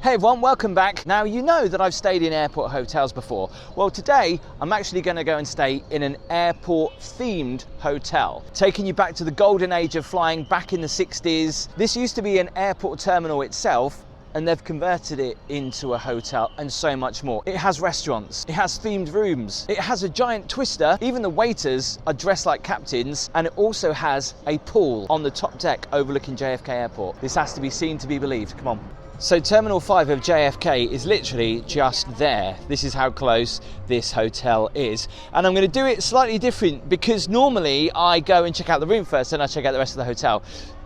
Hey everyone, welcome back. Now you know that I've stayed in airport hotels before. Well, today I'm actually going to go and stay in an airport themed hotel, taking you back to the golden age of flying back in the 60s. This used to be an airport terminal itself, and they've converted it into a hotel and so much more. It has restaurants, it has themed rooms, it has a giant twister, even the waiters are dressed like captains, and it also has a pool on the top deck overlooking JFK Airport. This has to be seen to be believed. Come on. So Terminal 5 of JFK is literally just there. This is how close this hotel is. And I'm going to do it slightly different because normally I go and check out the room first and I check out the rest of the hotel.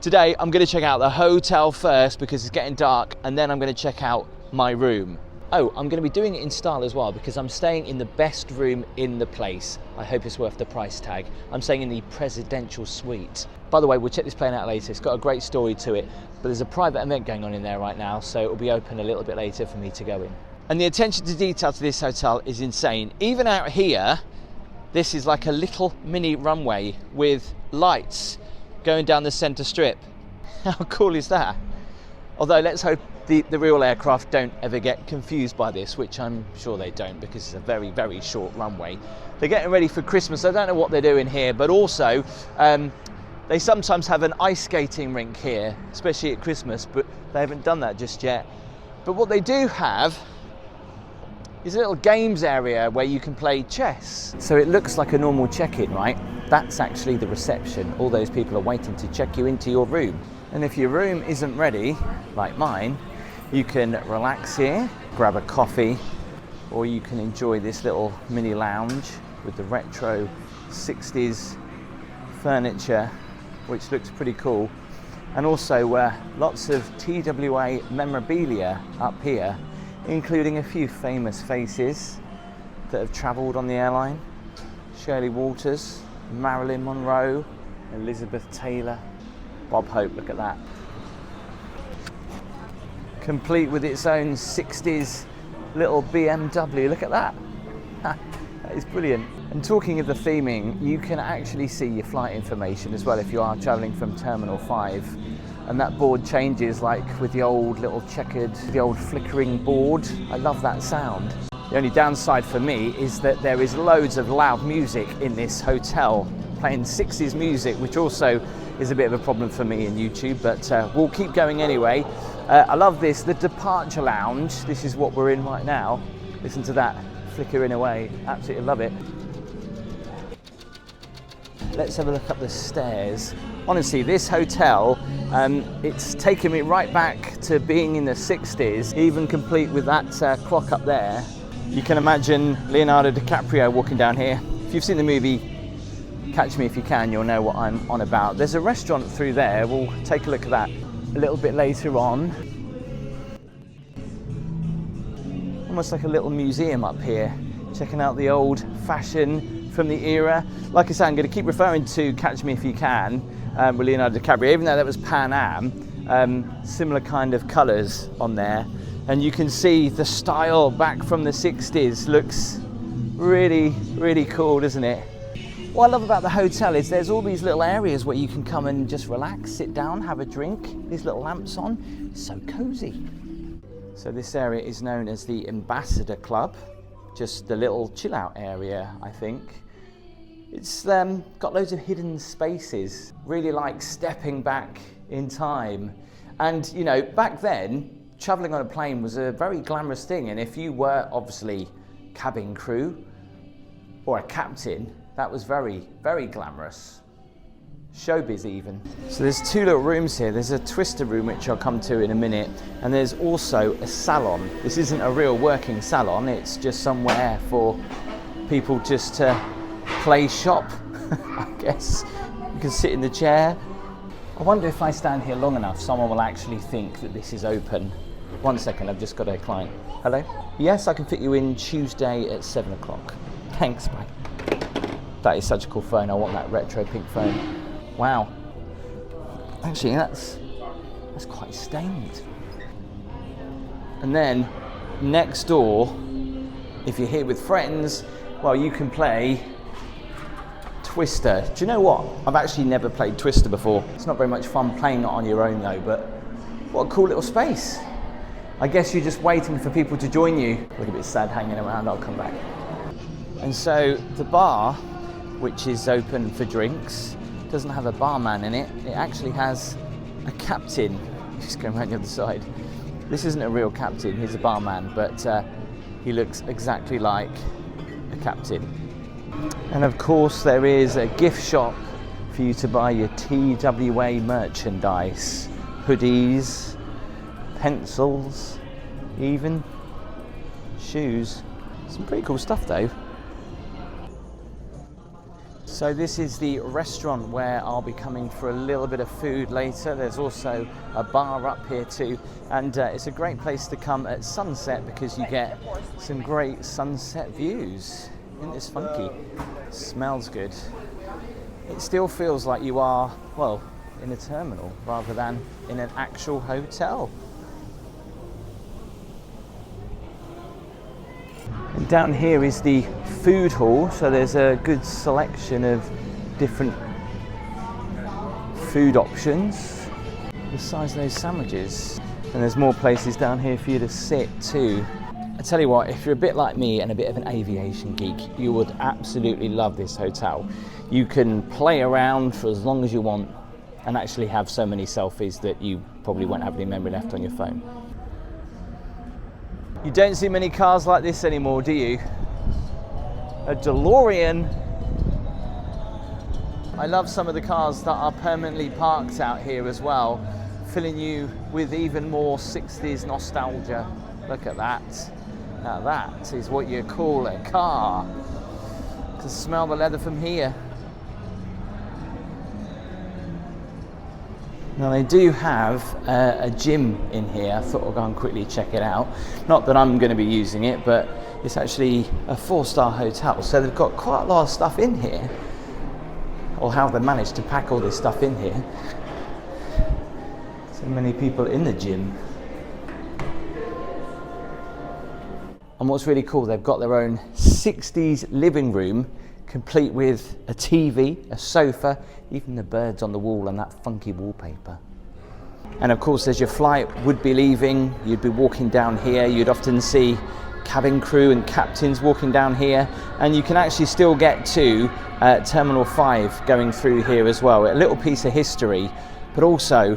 Today I'm going to check out the hotel first because it's getting dark, and then I'm going to check out my room. Oh, I'm going to be doing it in style as well because I'm staying in the best room in the place. I hope it's worth the price tag. I'm staying in the presidential suite. By the way, we'll check this plane out later. It's got a great story to it, but there's a private event going on in there right now, so it'll be open a little bit later for me to go in. And the attention to detail to this hotel is insane. Even out here, this is like a little mini runway with lights going down the center strip. How cool is that? Although let's hope the real aircraft don't ever get confused by this, which I'm sure they don't because it's a very, very short runway. They're getting ready for Christmas. I don't know what they're doing here, but also they sometimes have an ice skating rink here, especially at Christmas, but they haven't done that just yet. But what they do have is a little games area where you can play chess. So it looks like a normal check-in, right? That's actually the reception. All those people are waiting to check you into your room. And if your room isn't ready, like mine, you can relax here, grab a coffee, or you can enjoy this little mini lounge with the retro 60s furniture, which looks pretty cool. And also lots of TWA memorabilia up here, including a few famous faces that have travelled on the airline. Shirley Walters, Marilyn Monroe, Elizabeth Taylor, Bob Hope, look at that. Complete with its own 60s little BMW, look at that. That is brilliant. And talking of the theming, you can actually see your flight information as well if you are travelling from Terminal 5. And that board changes like with the old little checkered, the old flickering board. I love that sound. The only downside for me is that there is loads of loud music in this hotel, playing 60s music, which also is a bit of a problem for me in YouTube, but we'll keep going anyway. I love this, the departure lounge. This is what we're in right now. Listen to that flickering away, absolutely love it. Let's have a look up the stairs. Honestly, this hotel, it's taken me right back to being in the 60s, even complete with that clock up there. You can imagine Leonardo DiCaprio walking down here. If you've seen the movie Catch Me If You Can, you'll know what I'm on about. There's a restaurant through there. We'll take a look at that a little bit later on. Almost like a little museum up here, checking out the old fashion from the era. Like I said, I'm going to keep referring to Catch Me If You Can with Leonardo DiCaprio, even though that was Pan Am, similar kind of colours on there. And you can see the style back from the 60s looks really, really cool, doesn't it? What I love about the hotel is there's all these little areas where you can come and just relax, sit down, have a drink. These little lamps on, it's so cozy. So this area is known as the Ambassador Club, just the little chill out area, I think. It's got loads of hidden spaces, really like stepping back in time. And you know, back then, traveling on a plane was a very glamorous thing, and if you were obviously cabin crew or a captain, that was very, very glamorous. Showbiz even. So there's two little rooms here. There's a twister room, which I'll come to in a minute, and there's also a salon. This isn't a real working salon, it's just somewhere for people just to play shop, I guess. You can sit in the chair. I wonder if I stand here long enough, someone will actually think that this is open. 1 second, I've just got a client. Hello? Yes, I can fit you in Tuesday at 7 o'clock. Thanks, bye. That is such a cool phone. I want that retro pink phone. Wow. Actually, that's quite stained. And then next door, if you're here with friends, well, you can play Twister. Do you know what? I've actually never played Twister before. It's not very much fun playing it on your own though, but what a cool little space. I guess you're just waiting for people to join you. Look a bit sad hanging around, I'll come back. And so the bar, which is open for drinks, doesn't have a barman in it. It actually has a captain. Just going around the other side. This isn't a real captain, he's a barman, but he looks exactly like a captain. And of course there is a gift shop for you to buy your TWA merchandise. Hoodies, pencils, even shoes. Some pretty cool stuff though. So this is the restaurant where I'll be coming for a little bit of food later. There's also a bar up here too, and it's a great place to come at sunset because you get some great sunset views. Isn't this funky? Smells good. It still feels like you are, well, in a terminal rather than in an actual hotel. And down here is the food hall, so there's a good selection of different food options. The size of those sandwiches. And there's more places down here for you to sit too. I tell you what, if you're a bit like me and a bit of an aviation geek, you would absolutely love this hotel. You can play around for as long as you want and actually have so many selfies that you probably won't have any memory left on your phone. You don't see many cars like this anymore, do you? A DeLorean. I love some of the cars that are permanently parked out here as well, filling you with even more 60s nostalgia. Look at that. Now that is what you call a car. To smell the leather from here. Now they do have a gym in here. I thought I'll go and quickly check it out. Not that I'm going to be using it, but it's actually a 4-star hotel, so they've got quite a lot of stuff in here. Or how they managed to pack all this stuff in here. So many people in the gym. And what's really cool, they've got their own 60s living room, complete with a TV, a sofa, even the birds on the wall and that funky wallpaper. And of course, as your flight would be leaving, you'd be walking down here. You'd often see cabin crew and captains walking down here, and you can actually still get to Terminal 5 going through here as well. A little piece of history, but also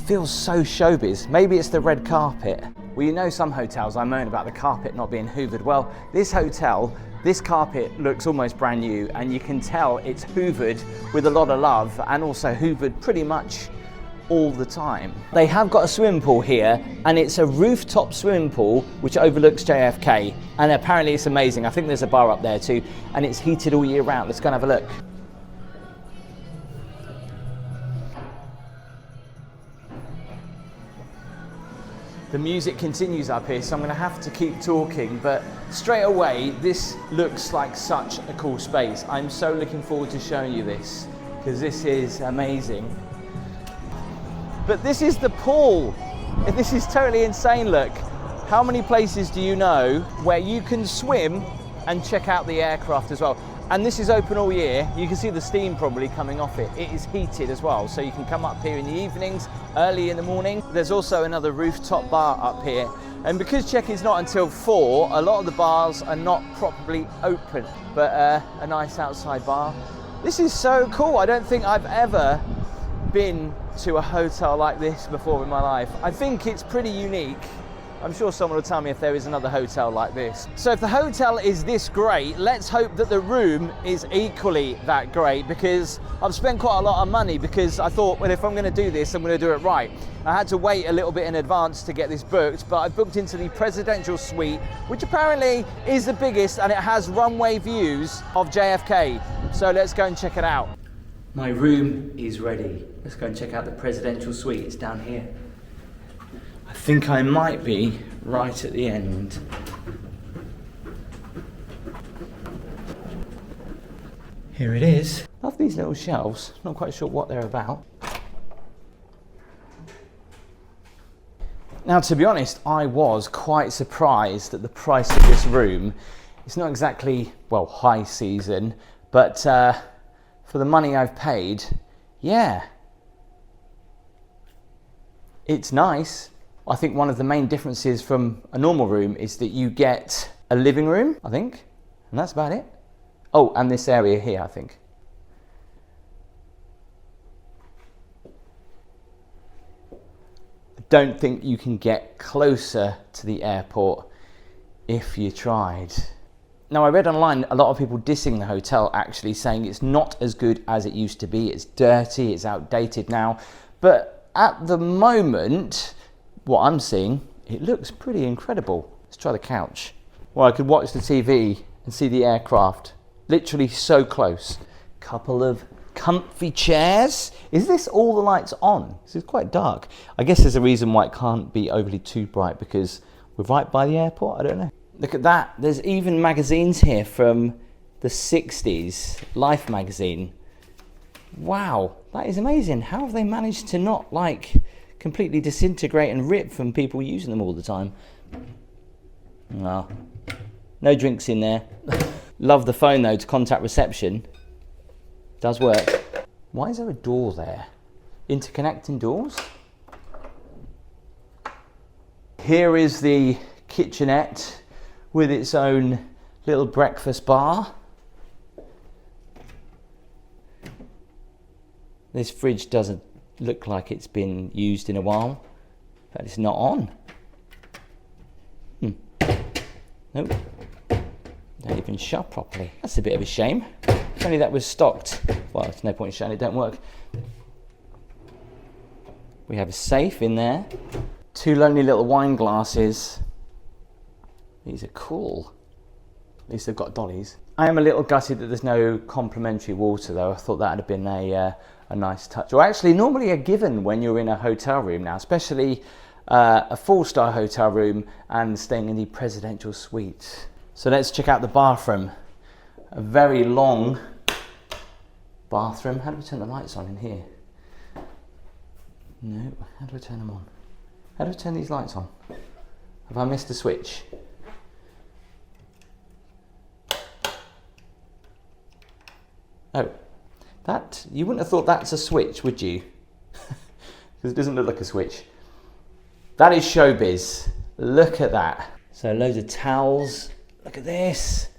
feels so showbiz. Maybe it's the red carpet. Well, you know, some hotels I moan about the carpet not being hoovered. Well, this hotel, this carpet looks almost brand new, and you can tell it's hoovered with a lot of love and also hoovered pretty much all the time. They have got a swimming pool here, and it's a rooftop swimming pool which overlooks JFK, and apparently it's amazing. I think there's a bar up there too, and it's heated all year round. Let's go and have a look. The music continues up here, so I'm going to have to keep talking, but straight away, this looks like such a cool space. I'm so looking forward to showing you this, because this is amazing. But this is the pool. This is totally insane, look. How many places do you know where you can swim and check out the aircraft as well? And this is open all year. You can see the steam probably coming off it. It is heated as well, so you can come up here in the evenings, early in the morning. There's also another rooftop bar up here. And because check-in's not until 4, a lot of the bars are not properly open, but a nice outside bar. This is so cool. I don't think I've ever been to a hotel like this before in my life. I think it's pretty unique. I'm sure someone will tell me if there is another hotel like this. So if the hotel is this great, let's hope that the room is equally that great, because I've spent quite a lot of money, because I thought, well, if I'm going to do this, I'm going to do it right. I had to wait a little bit in advance to get this booked, but I booked into the presidential suite, which apparently is the biggest, and it has runway views of JFK. So let's go and check it out. My room is ready. Let's go and check out the presidential suite. It's down here. I think I might be right at the end. Here it is. Love these little shelves. Not quite sure what they're about. Now, to be honest, I was quite surprised at the price of this room. It's not exactly, well, high season, but for the money I've paid, yeah. It's nice. I think one of the main differences from a normal room is that you get a living room, I think, and that's about it. Oh, and this area here, I think. I don't think you can get closer to the airport if you tried. Now, I read online a lot of people dissing the hotel, actually saying it's not as good as it used to be. It's dirty, it's outdated now. But at the moment, what I'm seeing, it looks pretty incredible. Let's try the couch. Well, I could watch the TV and see the aircraft literally so close. Couple of comfy chairs. Is this all the lights on? This is quite dark. I guess there's a reason why it can't be overly too bright, because we're right by the airport. I don't know. Look at that. There's even magazines here from the 60s. Life magazine. Wow, that is amazing. How have they managed to not like completely disintegrate and rip from people using them all the time? Well, no drinks in there. Love the phone though to contact reception. Does work. Why is there a door there? Interconnecting doors? Here is the kitchenette with its own little breakfast bar. This fridge doesn't look like it's been used in a while. In fact, it's not on. Nope. Don't even shut properly. That's a bit of a shame. If only that was stocked. Well, there's no point in showing it don't work. We have a safe in there. Two lonely little wine glasses. These are cool. At least they've got dollies. I am a little gutted that there's no complimentary water though. I thought that would have been a nice touch. Or actually normally a given when you're in a hotel room now, especially a 4-star hotel room and staying in the presidential suite. So let's check out the bathroom. A very long bathroom. How do we turn the lights on in here? No, how do I turn them on? How do I turn these lights on? Have I missed a switch? Oh, that, you wouldn't have thought that's a switch, would you? Because it doesn't look like a switch. That is showbiz. Look at that. So loads of towels. Look at this.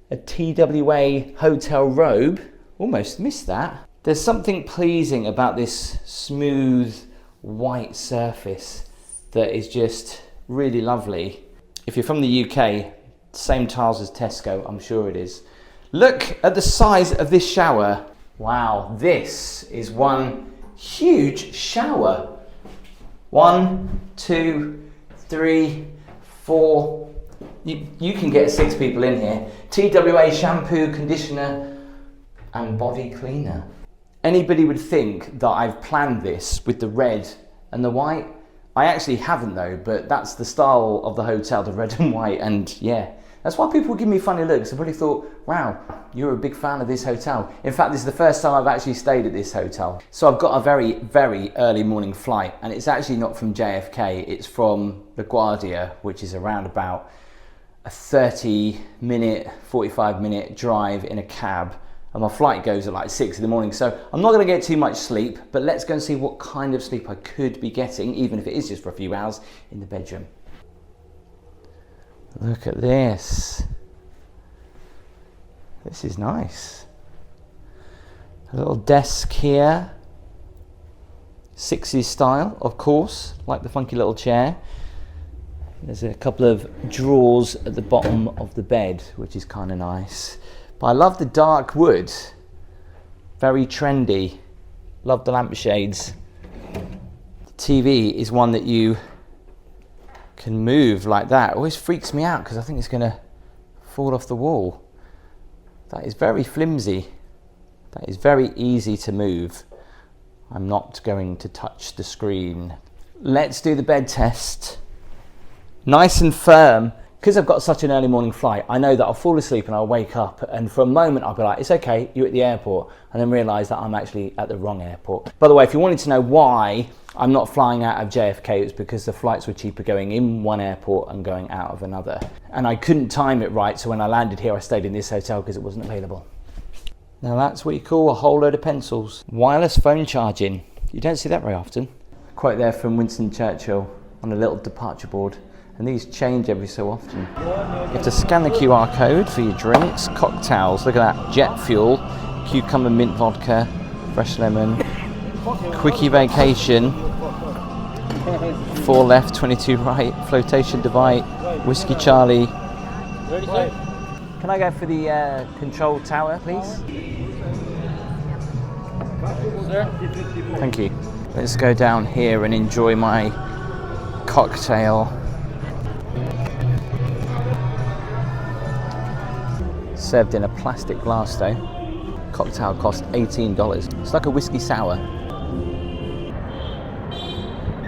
A TWA Hotel robe. Almost missed that. There's something pleasing about this smooth white surface that is just really lovely. If you're from the UK, same tiles as Tesco, I'm sure it is. Look at the size of this shower. Wow, this is one huge shower. 1, 2, 3, 4. You can get 6 people in here. TWA shampoo, conditioner, and body cleaner. Anybody would think that I've planned this with the red and the white. I actually haven't though, but that's the style of the hotel, the red and white, and yeah. That's why people give me funny looks. I probably thought, wow, you're a big fan of this hotel. In fact, this is the first time I've actually stayed at this hotel. So I've got a very, very early morning flight, and it's actually not from JFK, it's from LaGuardia, which is around about a 30-minute, 45-minute drive in a cab. And my flight goes at like 6 in the morning. So I'm not gonna get too much sleep, but let's go and see what kind of sleep I could be getting, even if it is just for a few hours, in the bedroom. Look at this. This is nice. A little desk here. 60s style, of course, like the funky little chair. There's a couple of drawers at the bottom of the bed, which is kind of nice. But I love the dark wood. Very trendy. Love the lampshades. The TV is one that you can move like that. It always freaks me out because I think it's going to fall off the wall. That is very flimsy. That is very easy to move. I'm not going to touch the screen. Let's do the bed test. Nice and firm. Because I've got such an early morning flight, I know that I'll fall asleep and I'll wake up, and for a moment I'll be like, it's okay, you're at the airport, and then realise that I'm actually at the wrong airport. By the way, if you wanted to know why I'm not flying out of JFK, it's because the flights were cheaper going in one airport and going out of another. And I couldn't time it right, so when I landed here I stayed in this hotel because it wasn't available. Now that's what you call a whole load of pencils. Wireless phone charging. You don't see that very often. Quote there from Winston Churchill. on a little departure board, and these change every so often. You have to scan the QR code for your drinks, cocktails. Look at that, jet fuel, cucumber mint vodka, fresh lemon, quickie vacation, 4 left, 22 right, flotation divide, whiskey Charlie. Can I go for the control tower, please? Thank you. Let's go down here and enjoy my cocktail. Served in a plastic glass though. Cocktail cost $18. It's like a whiskey sour.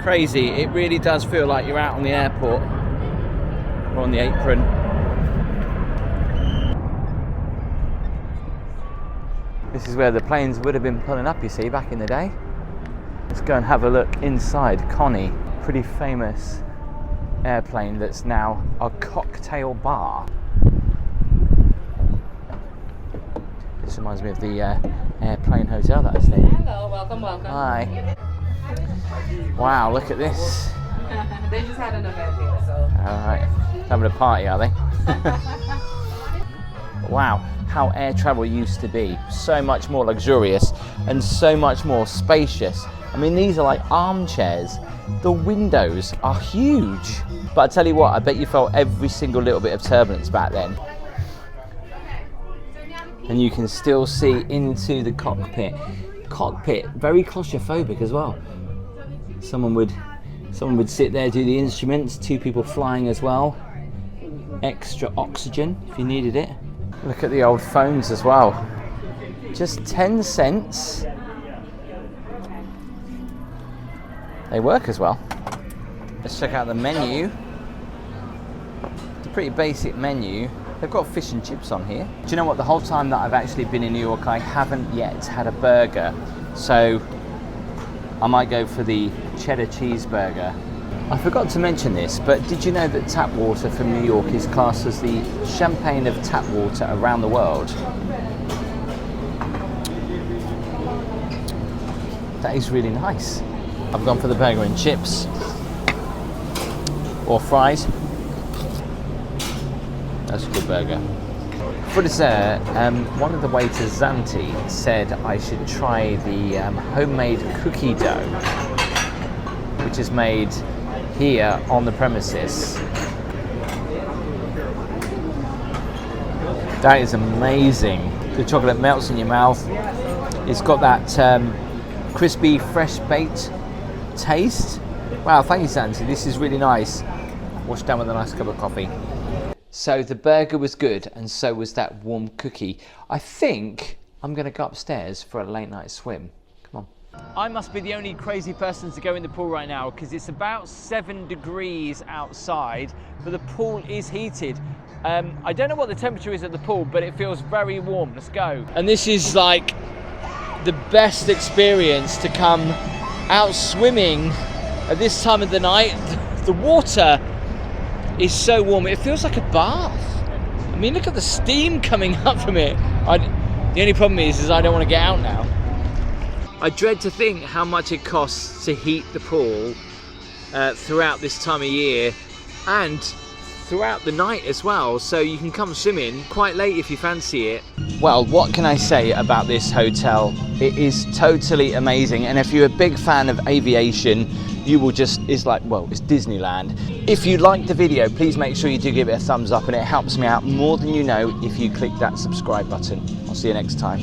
Crazy, it really does feel like you're out on the airport or on the apron. This is where the planes would have been pulling up, you see, back in the day. Let's go and have a look inside Connie. Pretty famous airplane that's now a cocktail bar. This reminds me of the airplane hotel that I stayed in. Hello, welcome. Hi. Wow, look at this. They just had an event here, so. Alright, having a party, are they? Wow, how air travel used to be. So much more luxurious and so much more spacious. I mean, these are like armchairs. The windows are huge. But I tell you what, I bet you felt every single little bit of turbulence back then. And you can still see into the cockpit. Cockpit, very claustrophobic as well. Someone would sit there, do the instruments, 2 people flying as well. Extra oxygen if you needed it. Look at the old phones as well. Just 10 cents. They work as well. Let's check out the menu. It's a pretty basic menu. They've got fish and chips on here. Do you know what? The whole time that I've actually been in New York, I haven't yet had a burger. So I might go for the cheddar cheeseburger. I forgot to mention this, but did you know that tap water from New York is classed as the champagne of tap water around the world? That is really nice. I've gone for the burger and chips. Or fries. That's a good burger. For dessert, one of the waiters, Zanti, said I should try the homemade cookie dough, which is made here on the premises. That is amazing. The chocolate melts in your mouth. It's got that crispy, fresh baked taste. Wow, thank you, Zanti. This is really nice. Washed down with a nice cup of coffee. So the burger was good, and so was that warm cookie. I think I'm going to go upstairs for a late night swim. Come on. I must be the only crazy person to go in the pool right now because it's about 7 degrees outside, but the pool is heated. I don't know what the temperature is at the pool, but it feels very warm. Let's go. And this is like the best experience to come out swimming at this time of the night. The water is so warm, it feels like a bath. I mean, look at the steam coming up from it. The only problem is I don't want to get out now. I dread to think how much it costs to heat the pool throughout this time of year and throughout the night as well, so you can come swimming quite late if you fancy it. Well, what can I say about this hotel? It is totally amazing, and if you're a big fan of aviation, you will just, it's like, well, it's Disneyland. If you liked the video, please make sure you do give it a thumbs up, and it helps me out more than you know if you click that subscribe button. I'll see you next time.